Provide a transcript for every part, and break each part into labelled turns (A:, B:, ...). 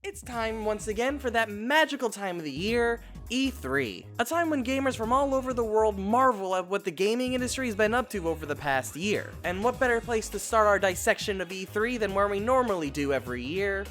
A: It's time once again for that magical time of the year, E3. A time when gamers from all over the world marvel at what the gaming industry has been up to over the past year. And what better place to start our dissection of E3 than where we normally do every year?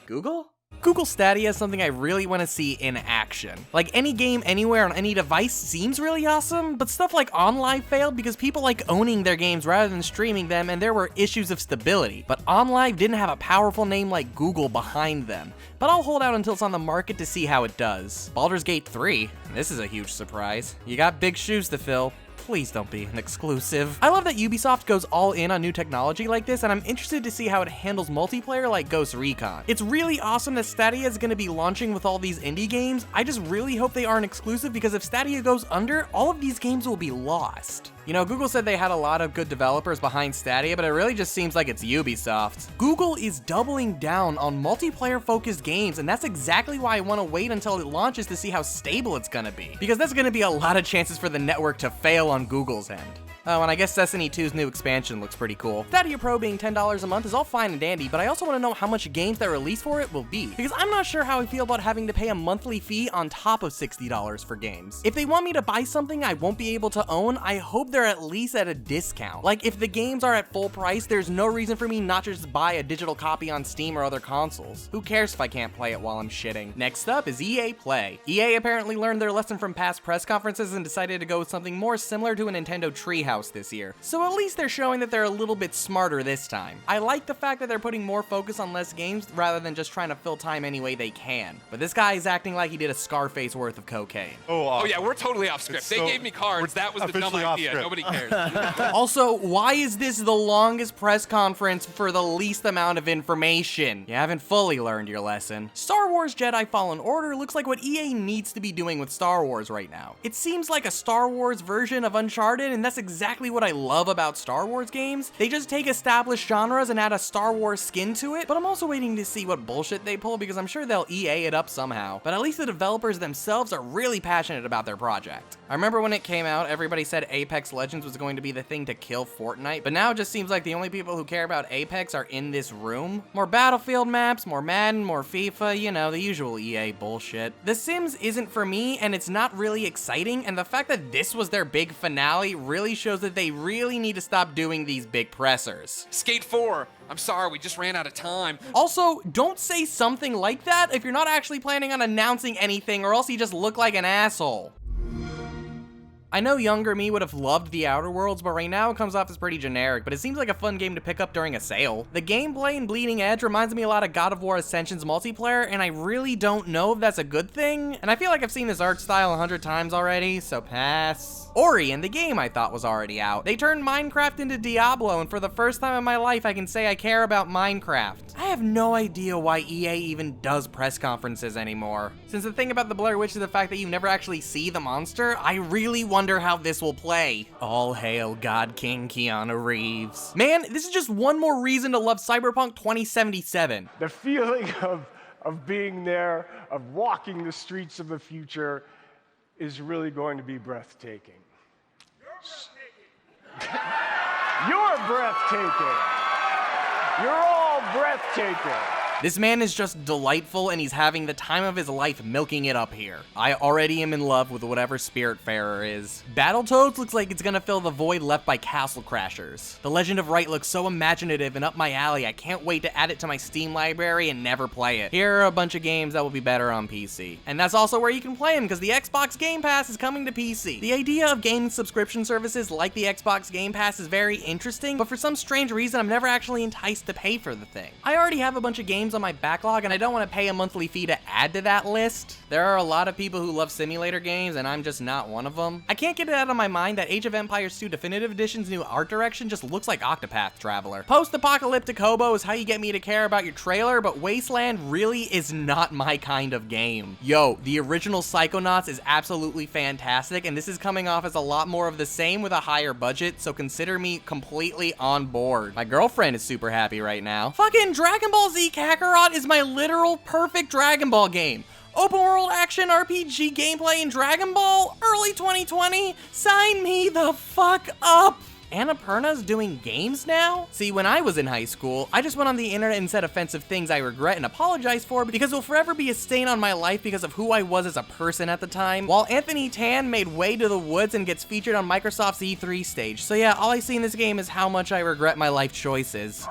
A: Google? Google Stadia is something I really want to see in action. Like, any game anywhere on any device seems really awesome, but stuff like OnLive failed because people like owning their games rather than streaming them, and there were issues of stability. But OnLive didn't have a powerful name like Google behind them. But I'll hold out until it's on the market to see how it does. Baldur's Gate 3, this is a huge surprise. You got big shoes to fill. Please don't be an exclusive. I love that Ubisoft goes all in on new technology like this, and I'm interested to see how it handles multiplayer like Ghost Recon. It's really awesome that Stadia is going to be launching with all these indie games. I just really hope they aren't exclusive, because if Stadia goes under, all of these games will be lost. You know, Google said they had a lot of good developers behind Stadia, but it really just seems like it's Ubisoft. Google is doubling down on multiplayer-focused games, and that's exactly why I want to wait until it launches to see how stable it's gonna be. Because there's gonna be a lot of chances for the network to fail on Google's end. Oh, and I guess Destiny 2's new expansion looks pretty cool. Stadia Pro being $10 a month is all fine and dandy, but I also want to know how much games that release for it will be, because I'm not sure how I feel about having to pay a monthly fee on top of $60 for games. If they want me to buy something I won't be able to own, I hope they're at least at a discount. Like, if the games are at full price, there's no reason for me not to just buy a digital copy on Steam or other consoles. Who cares if I can't play it while I'm shitting? Next up is EA Play. EA apparently learned their lesson from past press conferences and decided to go with something more similar to a Nintendo Treehouse this year. So at least they're showing that they're a little bit smarter this time. I like the fact that they're putting more focus on less games rather than just trying to fill time any way they can. But this guy is acting like he did a Scarface worth of cocaine.
B: Oh yeah, we're totally off script. They gave me cards. That was the dumb idea. Nobody cares.
A: Also, why is this the longest press conference for the least amount of information? You haven't fully learned your lesson. Star Wars Jedi Fallen Order looks like what EA needs to be doing with Star Wars right now. It seems like a Star Wars version of Uncharted, and that's exactly what I love about Star Wars games. They just take established genres and add a Star Wars skin to it, but I'm also waiting to see what bullshit they pull, because I'm sure they'll EA it up somehow. But at least the developers themselves are really passionate about their project. I remember when it came out, everybody said Apex Legends was going to be the thing to kill Fortnite, but now it just seems like the only people who care about Apex are in this room. More Battlefield maps, more Madden, more FIFA, you know, the usual EA bullshit. The Sims isn't for me, and it's not really exciting, and the fact that this was their big finale really shows that they really need to stop doing these big pressers.
B: Skate 4. I'm sorry, we just ran out of time.
A: Also, don't say something like that if you're not actually planning on announcing anything, or else you just look like an asshole. I know younger me would have loved The Outer Worlds, but right now it comes off as pretty generic, but it seems like a fun game to pick up during a sale. The gameplay in Bleeding Edge reminds me a lot of God of War Ascension's multiplayer, and I really don't know if that's a good thing, and I feel like I've seen this art style 100 times already, so pass. Ori in the game I thought was already out. They turned Minecraft into Diablo, and for the first time in my life I can say I care about Minecraft. I have no idea why EA even does press conferences anymore. Since the thing about the Blair Witch is the fact that you never actually see the monster, I really wonder how this will play. All hail God King Keanu Reeves. Man, this is just one more reason to love Cyberpunk 2077.
C: The feeling of being there, of walking the streets of the future, is really going to be breathtaking. You're breathtaking. You're all breathtaking.
A: This man is just delightful, and he's having the time of his life milking it up here. I already am in love with whatever Spiritfarer is. Battletoads looks like it's gonna fill the void left by Castle Crashers. The Legend of Right looks so imaginative and up my alley, I can't wait to add it to my Steam library and never play it. Here are a bunch of games that will be better on PC. And that's also where you can play them, because the Xbox Game Pass is coming to PC. The idea of gaming subscription services like the Xbox Game Pass is very interesting, but for some strange reason, I'm never actually enticed to pay for the thing. I already have a bunch of games on my backlog, and I don't want to pay a monthly fee to add to that list. There are a lot of people who love simulator games, and I'm just not one of them. I can't get it out of my mind that Age of Empires 2 Definitive Edition's new art direction just looks like Octopath Traveler. Post-apocalyptic hobo is how you get me to care about your trailer, but Wasteland really is not my kind of game. Yo, the original Psychonauts is absolutely fantastic, and this is coming off as a lot more of the same with a higher budget, so consider me completely on board. My girlfriend is super happy right now. Fucking Dragon Ball Z Kakarot is my literal perfect Dragon Ball game. Open world action RPG gameplay in Dragon Ball, early 2020, sign me the fuck up. Annapurna's doing games now? See, when I was in high school, I just went on the internet and said offensive things I regret and apologize for because it will forever be a stain on my life because of who I was as a person at the time, while Anthony Tan made Way to the Woods and gets featured on Microsoft's E3 stage. So yeah, all I see in this game is how much I regret my life choices.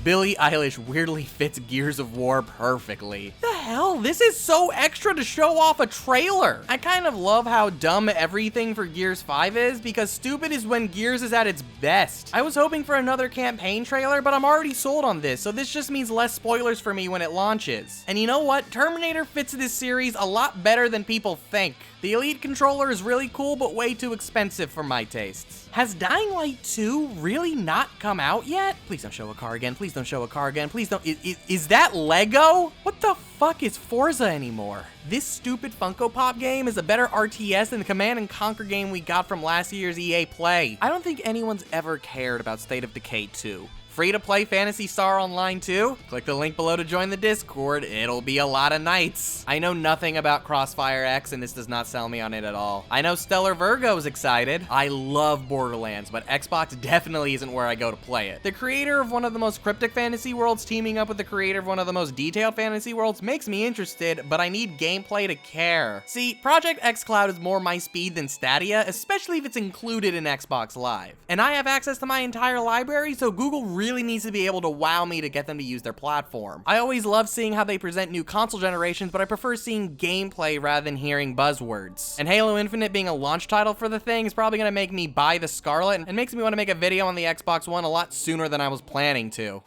A: Billie Eilish weirdly fits Gears of War perfectly. The hell? This is so extra to show off a trailer. I kind of love how dumb everything for Gears 5 is, because stupid is when Gears is at its best. I was hoping for another campaign trailer, but I'm already sold on this, so this just means less spoilers for me when it launches. And you know what? Terminator fits this series a lot better than people think. The Elite controller is really cool, but way too expensive for my tastes. Has Dying Light 2 really not come out yet? Please don't show a car again. Please don't show a car again. Please don't. Is that Lego? What the fuck is Forza anymore? This stupid Funko Pop game is a better RTS than the Command & Conquer game we got from last year's EA Play. I don't think anyone's ever cared about State of Decay 2. Free-to-play Phantasy Star Online 2? Click the link below to join the Discord. It'll be a lot of nights. I know nothing about Crossfire X, and this does not sell me on it at all. I know Stellar Virgo's excited. I love Borderlands, but Xbox definitely isn't where I go to play it. The creator of one of the most cryptic fantasy worlds teaming up with the creator of one of the most detailed fantasy worlds makes me interested, but I need gameplay to care. See, Project xCloud is more my speed than Stadia, especially if it's included in Xbox Live. And I have access to my entire library, so Google really needs to be able to wow me to get them to use their platform. I always love seeing how they present new console generations, but I prefer seeing gameplay rather than hearing buzzwords. And Halo Infinite being a launch title for the thing is probably gonna make me buy the Scarlet, and makes me want to make a video on the Xbox One a lot sooner than I was planning to.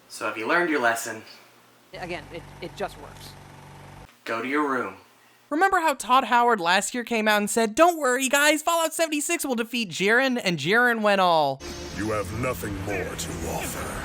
A: So have you learned your lesson?
D: Again, it just works.
A: Go to your room. Remember how Todd Howard last year came out and said, "Don't worry guys, Fallout 76 will defeat Jiren," and Jiren went all,
E: "You have nothing more to offer."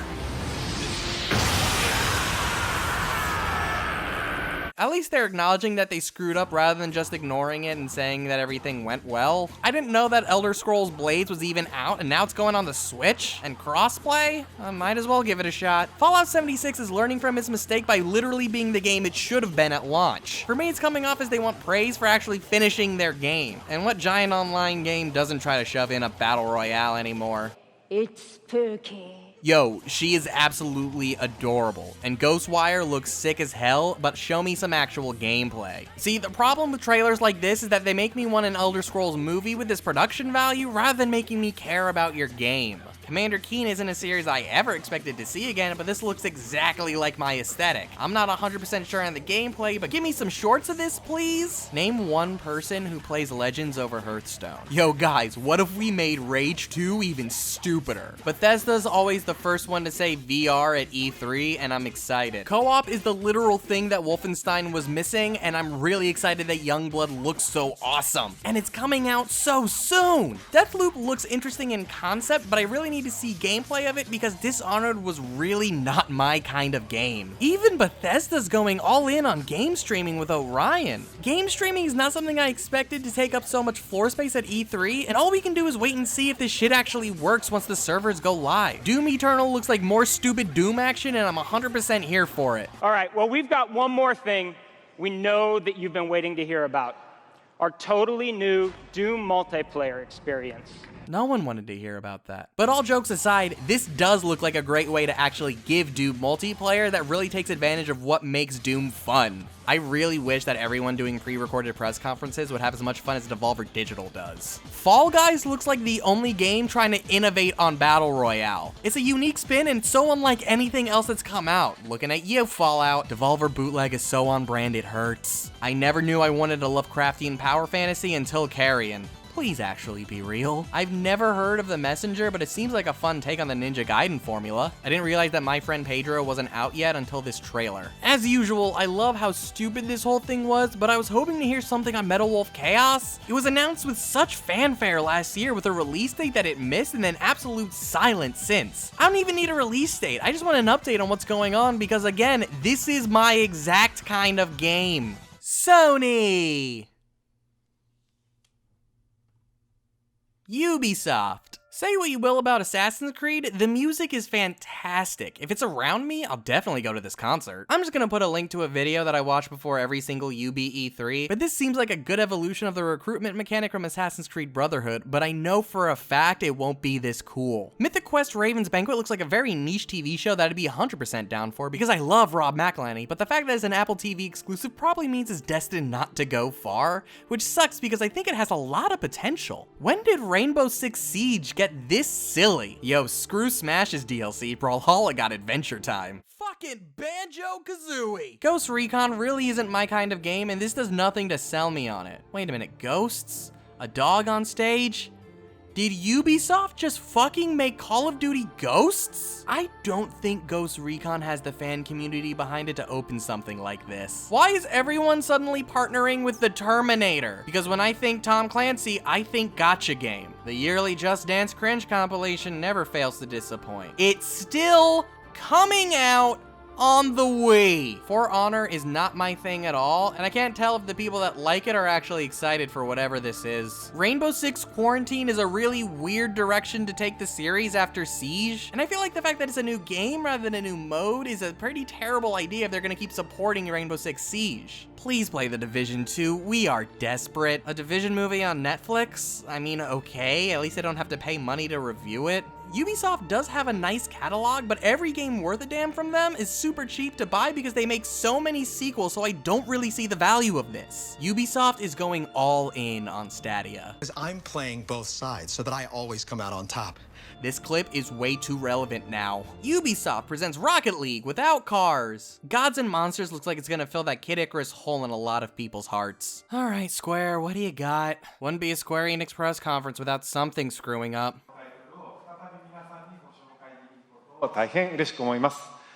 A: At least they're acknowledging that they screwed up rather than just ignoring it and saying that everything went well. I didn't know that Elder Scrolls Blades was even out, and now it's going on the Switch and crossplay. I might as well give it a shot. Fallout 76 is learning from its mistake by literally being the game it should have been at launch. For me, it's coming off as they want praise for actually finishing their game. And what giant online game doesn't try to shove in a battle royale anymore?
F: It's spooky.
A: Yo, she is absolutely adorable, and Ghostwire looks sick as hell, but show me some actual gameplay. See, the problem with trailers like this is that they make me want an Elder Scrolls movie with this production value rather than making me care about your game. Commander Keen isn't a series I ever expected to see again, but this looks exactly like my aesthetic. I'm not 100% sure on the gameplay, but give me some shorts of this, please. Name one person who plays Legends over Hearthstone. Yo guys, what if we made Rage 2 even stupider? Bethesda's always the first one to say VR at E3, and I'm excited. Co-op is the literal thing that Wolfenstein was missing, and I'm really excited that Youngblood looks so awesome. And it's coming out so soon! Deathloop looks interesting in concept, but I really need to see gameplay of it because Dishonored was really not my kind of game. Even Bethesda's going all in on game streaming with Orion. Game streaming is not something I expected to take up so much floor space at E3, and all we can do is wait and see if this shit actually works once the servers go live. Doom Eternal looks like more stupid Doom action, and I'm 100% here for it.
G: All right, well, we've got one more thing we know that you've been waiting to hear about. Our totally new Doom multiplayer experience.
A: No one wanted to hear about that. But all jokes aside, this does look like a great way to actually give Doom multiplayer that really takes advantage of what makes Doom fun. I really wish that everyone doing pre-recorded press conferences would have as much fun as Devolver Digital does. Fall Guys looks like the only game trying to innovate on Battle Royale. It's a unique spin and so unlike anything else that's come out. Looking at you, Fallout. Devolver Bootleg is so on brand it hurts. I never knew I wanted a Lovecraftian power fantasy until Carrion. Please actually be real. I've never heard of The Messenger, but it seems like a fun take on the Ninja Gaiden formula. I didn't realize that My Friend Pedro wasn't out yet until this trailer. As usual, I love how stupid this whole thing was, but I was hoping to hear something on Metal Wolf Chaos. It was announced with such fanfare last year with a release date that it missed and then absolute silence since. I don't even need a release date. I just want an update on what's going on because again, this is my exact kind of game. Sony! Ubisoft. Say what you will about Assassin's Creed, the music is fantastic. If it's around me, I'll definitely go to this concert. I'm just gonna put a link to a video that I watch before every single UBE3, but this seems like a good evolution of the recruitment mechanic from Assassin's Creed Brotherhood, but I know for a fact it won't be this cool. Mythic Quest Raven's Banquet looks like a very niche TV show that I'd be 100% down for because I love Rob McElhenney, but the fact that it's an Apple TV exclusive probably means it's destined not to go far, which sucks because I think it has a lot of potential. When did Rainbow Six Siege get this silly? Yo, screw Smash's DLC, Brawlhalla got Adventure Time. Fucking Banjo-Kazooie! Ghost Recon really isn't my kind of game, and this does nothing to sell me on it. Wait a minute, ghosts? A dog on stage? Did Ubisoft just fucking make Call of Duty Ghosts? I don't think Ghost Recon has the fan community behind it to open something like this. Why is everyone suddenly partnering with the Terminator? Because when I think Tom Clancy, I think Gacha Game. The yearly Just Dance cringe compilation never fails to disappoint. It's still coming out on the Wii. For Honor is not my thing at all, and I can't tell if the people that like it are actually excited for whatever this is. Rainbow Six Quarantine is a really weird direction to take the series after Siege, and I feel like the fact that it's a new game rather than a new mode is a pretty terrible idea if they're gonna keep supporting Rainbow Six Siege. Please play The Division 2, we are desperate. A Division movie on Netflix? I mean, okay, at least I don't have to pay money to review it. Ubisoft does have a nice catalog, but every game worth a damn from them is super cheap to buy because they make so many sequels, so I don't really see the value of this. Ubisoft is going all in on Stadia.
H: I'm playing both sides so that I always come out on top.
A: This clip is way too relevant now. Ubisoft presents Rocket League without cars. Gods and Monsters looks like it's gonna fill that Kid Icarus hole in a lot of people's hearts. All right, Square, what do you got? Wouldn't be a Square Enix press conference without something screwing up.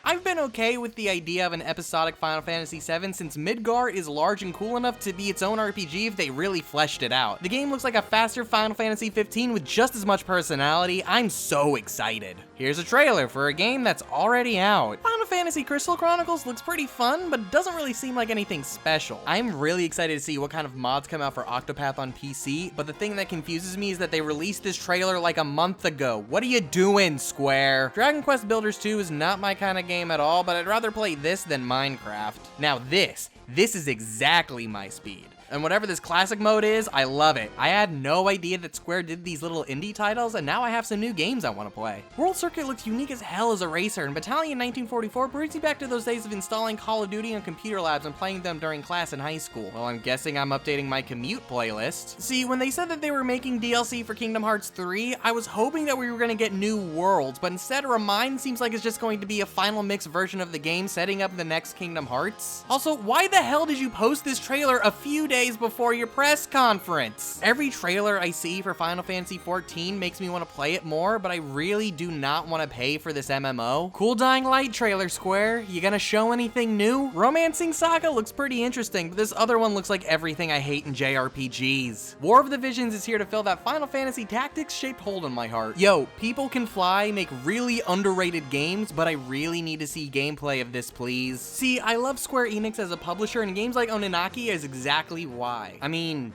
A: I've been okay with the idea of an episodic Final Fantasy VII since Midgar is large and cool enough to be its own RPG if they really fleshed it out. The game looks like a faster Final Fantasy 15 with just as much personality. I'm so excited. Here's a trailer for a game that's already out. Final Fantasy Crystal Chronicles looks pretty fun, but it doesn't really seem like anything special. I'm really excited to see what kind of mods come out for Octopath on PC, but the thing that confuses me is that they released this trailer like a month ago. What are you doing, Square? Dragon Quest Builders 2 is not my kind of game at all, but I'd rather play this than Minecraft. Now this is exactly my speed. And whatever this classic mode is, I love it. I had no idea that Square did these little indie titles, and now I have some new games I want to play. World Circuit looks unique as hell as a racer, and Battalion 1944 brings me back to those days of installing Call of Duty on computer labs and playing them during class in high school. Well, I'm guessing I'm updating my commute playlist. See, when they said that they were making DLC for Kingdom Hearts 3, I was hoping that we were going to get new worlds, but instead Remind seems like it's just going to be a final mix version of the game setting up the next Kingdom Hearts. Also, why the hell did you post this trailer a few days before your press conference? Every trailer I see for Final Fantasy XIV makes me want to play it more, but I really do not want to pay for this MMO. Cool Dying Light trailer, Square. You gonna show anything new? Romancing Saga looks pretty interesting, but this other one looks like everything I hate in JRPGs. War of the Visions is here to fill that Final Fantasy Tactics-shaped hole in my heart. Yo, People Can Fly make really underrated games, but I really need to see gameplay of this, please. See, I love Square Enix as a publisher, and games like Oninaki is exactly why. I mean,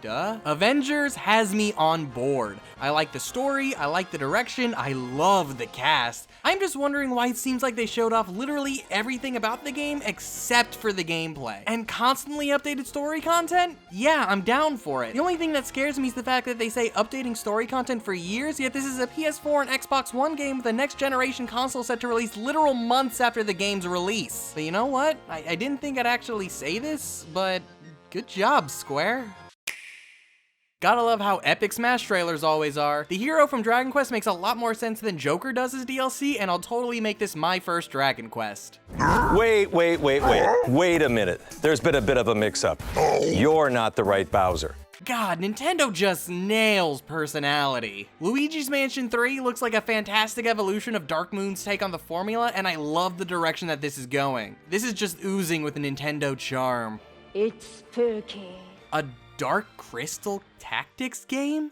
A: duh. Avengers has me on board. I like the story, I like the direction, I love the cast. I'm just wondering why it seems like they showed off literally everything about the game except for the gameplay. And constantly updated story content? Yeah, I'm down for it. The only thing that scares me is the fact that they say updating story content for years, yet this is a PS4 and Xbox One game with a next generation console set to release literal months after the game's release. But you know what? I didn't think I'd actually say this, but good job, Square. Gotta love how epic Smash trailers always are. The hero from Dragon Quest makes a lot more sense than Joker does as DLC, and I'll totally make this my first Dragon Quest.
I: Wait a minute. There's been a bit of a mix-up. You're not the right Bowser.
A: God, Nintendo just nails personality. Luigi's Mansion 3 looks like a fantastic evolution of Dark Moon's take on the formula, and I love the direction that this is going. This is just oozing with Nintendo charm.
F: It's spooky.
A: A Dark Crystal Tactics game?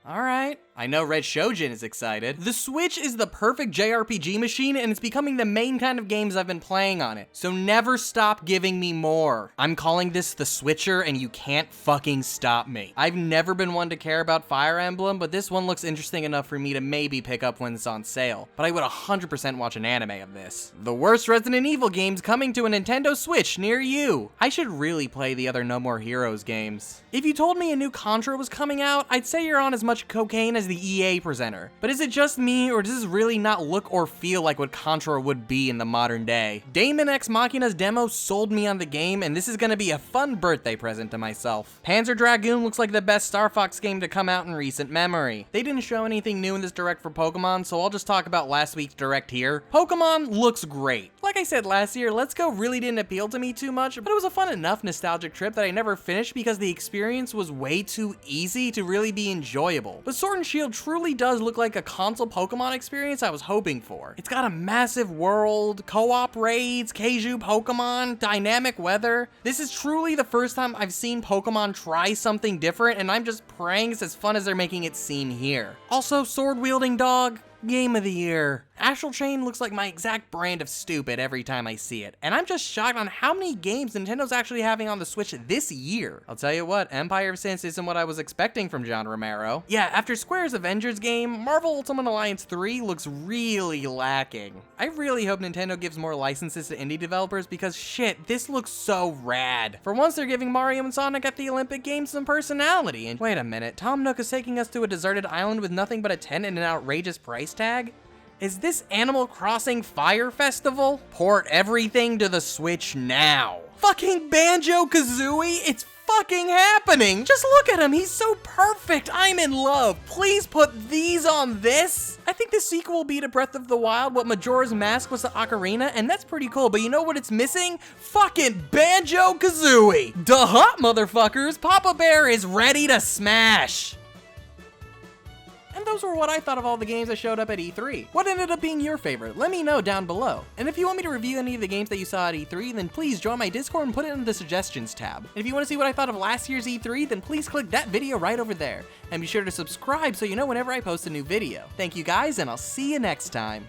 A: Alright. I know Red Shojin is excited. The Switch is the perfect JRPG machine, and it's becoming the main kind of games I've been playing on it. So never stop giving me more. I'm calling this the Switcher, and you can't fucking stop me. I've never been one to care about Fire Emblem, but this one looks interesting enough for me to maybe pick up when it's on sale. But I would 100% watch an anime of this. The worst Resident Evil games coming to a Nintendo Switch near you. I should really play the other No More Heroes games. If you told me a new Contra was coming out, I'd say you're on as much cocaine as the EA presenter. But is it just me, or does this really not look or feel like what Contra would be in the modern day? Daemon X Machina's demo sold me on the game, and this is gonna be a fun birthday present to myself. Panzer Dragoon looks like the best Star Fox game to come out in recent memory. They didn't show anything new in this direct for Pokemon, so I'll just talk about last week's direct here. Pokemon looks great. Like I said last year, Let's Go really didn't appeal to me too much, but it was a fun enough nostalgic trip that I never finished because the experience was way too easy to really be enjoyable. But Sword and Shield truly does look like a console Pokemon experience I was hoping for. It's got a massive world, co-op raids, Keiju Pokemon, dynamic weather. This is truly the first time I've seen Pokemon try something different, and I'm just praying it's as fun as they're making it seem here. Also, sword-wielding dog, Game of the Year. Astral Chain looks like my exact brand of stupid every time I see it, and I'm just shocked on how many games Nintendo's actually having on the Switch this year. I'll tell you what, Empire of Sins isn't what I was expecting from John Romero. Yeah, after Square's Avengers game, Marvel Ultimate Alliance 3 looks really lacking. I really hope Nintendo gives more licenses to indie developers because shit, this looks so rad. For once, they're giving Mario and Sonic at the Olympic Games some personality, and wait a minute, Tom Nook is taking us to a deserted island with nothing but a tent and an outrageous price tag? Is this Animal Crossing Fire Festival? Port everything to the Switch now. Fucking Banjo-Kazooie? It's fucking happening! Just look at him, he's so perfect! I'm in love! Please put these on this? I think the sequel will be to Breath of the Wild what Majora's Mask was to Ocarina, and that's pretty cool, but you know what it's missing? Fucking Banjo-Kazooie! Duh, motherfuckers! Papa Bear is ready to smash! And those were what I thought of all the games that showed up at E3. What ended up being your favorite? Let me know down below. And if you want me to review any of the games that you saw at E3, then please join my Discord and put it in the suggestions tab. And if you want to see what I thought of last year's E3, then please click that video right over there. And be sure to subscribe so you know whenever I post a new video. Thank you guys, and I'll see you next time.